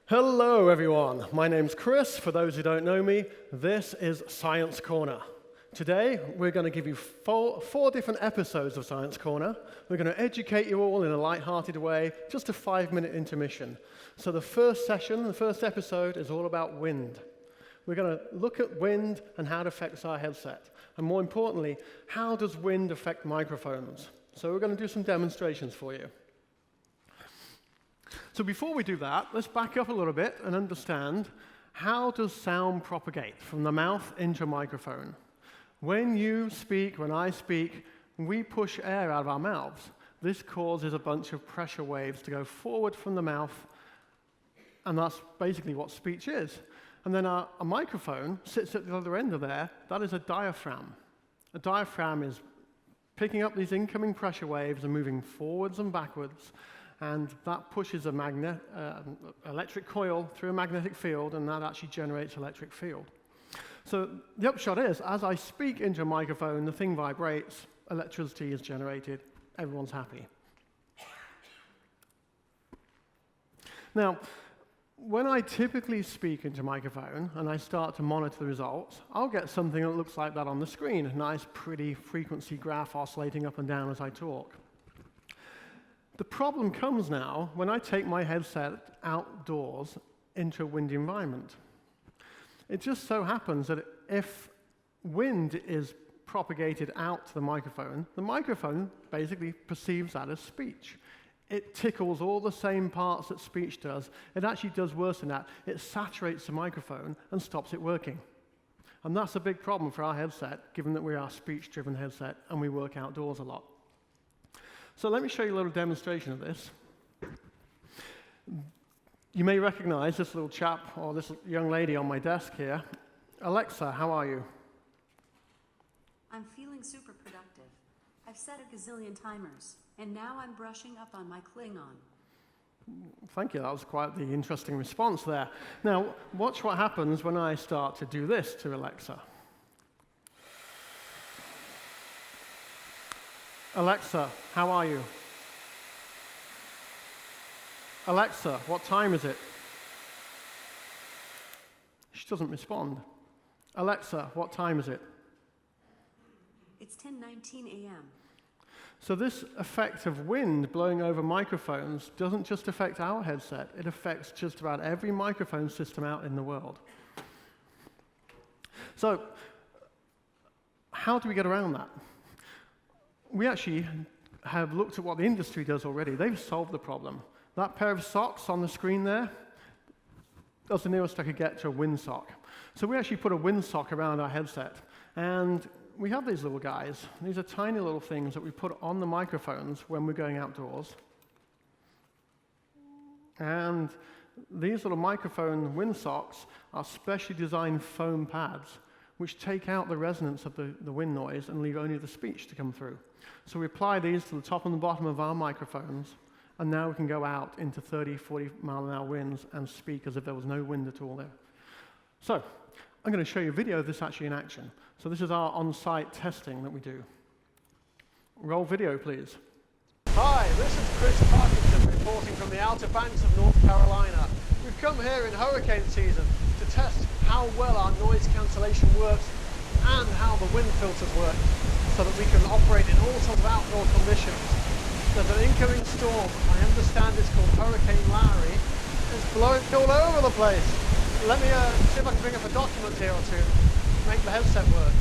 Hello, everyone. My name's Chris. For those who don't know me, this is Science Corner. Today, we're going to give you four different episodes of Science Corner. We're going to educate you all in a light-hearted way, just a 5-minute intermission. So the first session, the first episode, is all about wind. We're going to look at wind and how it affects our headset. And more importantly, how does wind affect microphones? So we're going to do some demonstrations for you. So before we do that, let's back up a little bit and understand how does sound propagate from the mouth into a microphone. When you speak, when I speak, we push air out of our mouths. This causes a bunch of pressure waves to go forward from the mouth, and that's basically what speech is. And then a microphone sits at the other end of there. That is a diaphragm. A diaphragm is picking up these incoming pressure waves and moving forwards and backwards, and that pushes a electric coil through a magnetic field, and that actually generates electric field. So the upshot is, as I speak into a microphone, the thing vibrates, electricity is generated, everyone's happy. Now, when I typically speak into a microphone and I start to monitor the results, I'll get something that looks like that on the screen, a nice, pretty frequency graph oscillating up and down as I talk. The problem comes now when I take my headset outdoors into a windy environment. It just so happens that if wind is propagated out to the microphone basically perceives that as speech. It tickles all the same parts that speech does. It actually does worse than that. It saturates the microphone and stops it working. And that's a big problem for our headset, given that we are a speech-driven headset and we work outdoors a lot. So let me show you a little demonstration of this. You may recognize this little chap or this young lady on my desk here. Alexa, how are you? I'm feeling super productive. I've set a gazillion timers, and now I'm brushing up on my Klingon. Thank you, that was quite the interesting response there. Now, watch what happens when I start to do this to Alexa. Alexa, how are you? Alexa, what time is it? She doesn't respond. Alexa, what time is it? It's 10:19 a.m. So this effect of wind blowing over microphones doesn't just affect our headset, it affects just about every microphone system out in the world. So how do we get around that? We actually have looked at what the industry does already. They've solved the problem. That pair of socks on the screen there, that's the nearest I could get to a windsock. So we actually put a windsock around our headset, and we have these little guys. These are tiny little things that we put on the microphones when we're going outdoors. And these little microphone windsocks are specially designed foam pads, which take out the resonance of the wind noise and leave only the speech to come through. So we apply these to the top and the bottom of our microphones, and now we can go out into 30, 40 mile an hour winds and speak as if there was no wind at all there. So I'm going to show you a video of this actually in action. So this is our on-site testing that we do. Roll video, please. Hi, this is Chris Parkinson reporting from the Outer Banks of North Carolina. We've come here in hurricane season to test how well our noise cancellation works and how the wind filters work so that we can operate in all sorts of outdoor conditions. There's an incoming storm. I understand it's called Hurricane Larry. It's blowing all over the place. Let me see if I can bring up a document here or two to make the headset work.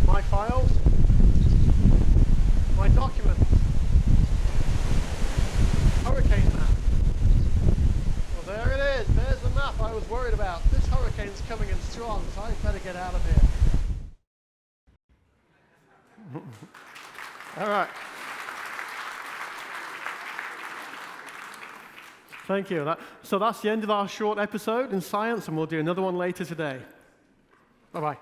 My files. My documents. Hurricane map. Well, there it is. There's the map I was worried about. This hurricane's coming in strong, so I better get out of here. All right. Thank you. So that's the end of our short episode in science, and we'll do another one later today. Bye-bye.